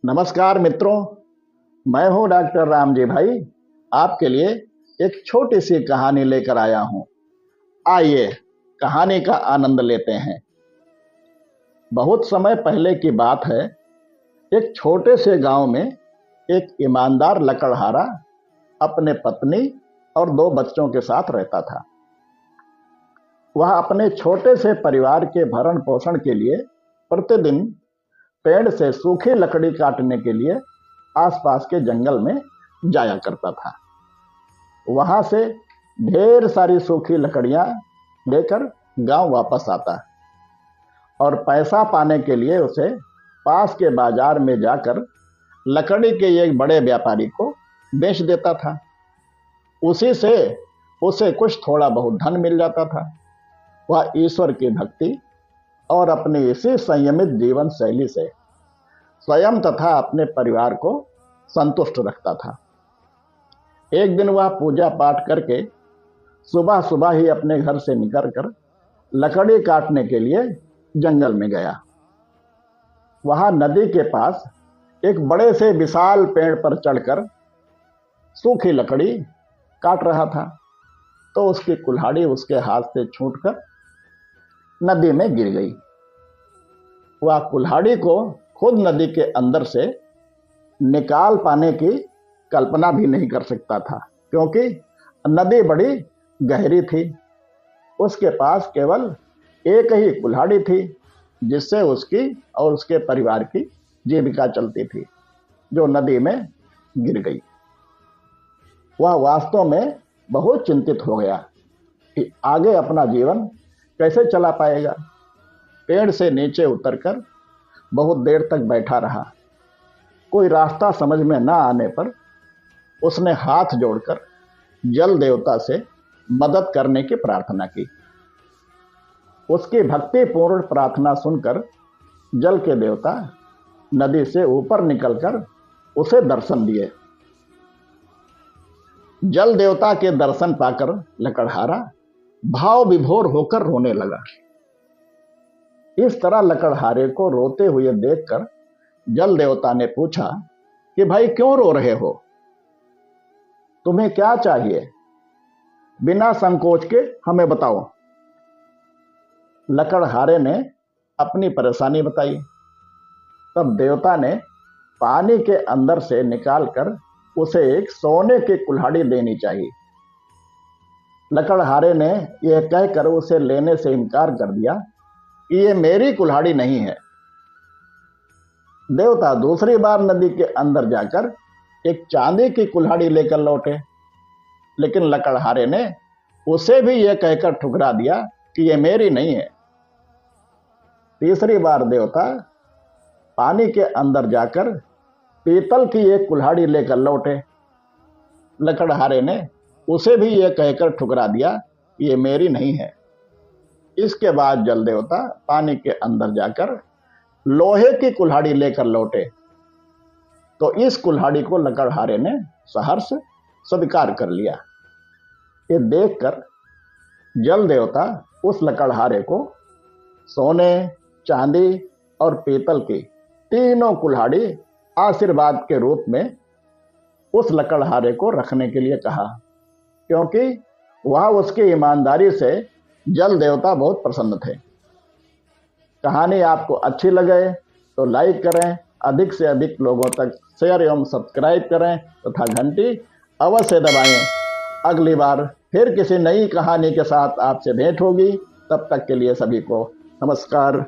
नमस्कार मित्रों, मैं हूं डॉक्टर रामजी भाई। आपके लिए एक छोटी सी कहानी लेकर आया हूं। आइए कहानी का आनंद लेते हैं। बहुत समय पहले की बात है। एक छोटे से गांव में एक ईमानदार लकड़हारा अपने पत्नी और दो बच्चों के साथ रहता था। वह अपने छोटे से परिवार के भरण पोषण के लिए प्रतिदिन पेड़ से सूखी लकड़ी काटने के लिए आसपास के जंगल में जाया करता था। वहां से ढेर सारी सूखी लकड़ियां लेकर गांव वापस आता और पैसा पाने के लिए उसे पास के बाजार में जाकर लकड़ी के एक बड़े व्यापारी को बेच देता था। उसी से उसे कुछ थोड़ा बहुत धन मिल जाता था। वह ईश्वर की भक्ति और अपनी इसी संयमित जीवन शैली से स्वयं तथा अपने परिवार को संतुष्ट रखता था। एक दिन वह पूजा पाठ करके सुबह सुबह ही अपने घर से निकलकर लकड़ी काटने के लिए जंगल में गया। वहां नदी के पास एक बड़े से विशाल पेड़ पर चढ़कर सूखी लकड़ी काट रहा था, तो उसकी कुल्हाड़ी उसके हाथ से छूटकर नदी में गिर गई। वह कुल्हाड़ी को खुद नदी के अंदर से निकाल पाने की कल्पना भी नहीं कर सकता था, क्योंकि नदी बड़ी गहरी थी। उसके पास केवल एक ही कुल्हाड़ी थी, जिससे उसकी और उसके परिवार की जीविका चलती थी, जो नदी में गिर गई। वह वास्तव में बहुत चिंतित हो गया कि आगे अपना जीवन कैसे चला पाएगा। पेड़ से नीचे उतरकर बहुत देर तक बैठा रहा। कोई रास्ता समझ में न आने पर उसने हाथ जोड़कर जल देवता से मदद करने की प्रार्थना की। उसकी भक्तिपूर्ण प्रार्थना सुनकर जल के देवता नदी से ऊपर निकलकर उसे दर्शन दिए। जल देवता के दर्शन पाकर लकड़हारा भाव विभोर होकर रोने लगा। इस तरह लकड़हारे को रोते हुए देखकर जल देवता ने पूछा कि भाई, क्यों रो रहे हो? तुम्हें क्या चाहिए? बिना संकोच के हमें बताओ। लकड़हारे ने अपनी परेशानी बताई। तब देवता ने पानी के अंदर से निकालकर उसे एक सोने की कुल्हाड़ी देनी चाहिए। लकड़हारे ने यह कहकर उसे लेने से इनकार कर दिया कि ये मेरी कुल्हाड़ी नहीं है। देवता दूसरी बार नदी के अंदर जाकर एक चांदी की कुल्हाड़ी लेकर लौटे, लेकिन लकड़हारे ने उसे भी यह कहकर ठुकरा दिया कि ये मेरी नहीं है। तीसरी बार देवता पानी के अंदर जाकर पीतल की एक कुल्हाड़ी लेकर लौटे। लकड़हारे ने उसे भी यह कहकर ठुकरा दिया कि ये मेरी नहीं है। इसके बाद जल देवता पानी के अंदर जाकर लोहे की कुल्हाड़ी लेकर लौटे, तो इस कुल्हाड़ी को लकड़हारे ने सहर्ष स्वीकार कर लिया। ये देखकर जल देवता उस लकड़हारे को सोने, चांदी और पीतल की तीनों कुल्हाड़ी आशीर्वाद के रूप में उस लकड़हारे को रखने के लिए कहा, क्योंकि वह उसकी ईमानदारी से जल देवता बहुत प्रसन्न थे। कहानी आपको अच्छी लगे तो लाइक करें, अधिक से अधिक लोगों तक शेयर एवं सब्सक्राइब करें तथा घंटी अवश्य दबाएं। अगली बार फिर किसी नई कहानी के साथ आपसे भेंट होगी। तब तक के लिए सभी को नमस्कार।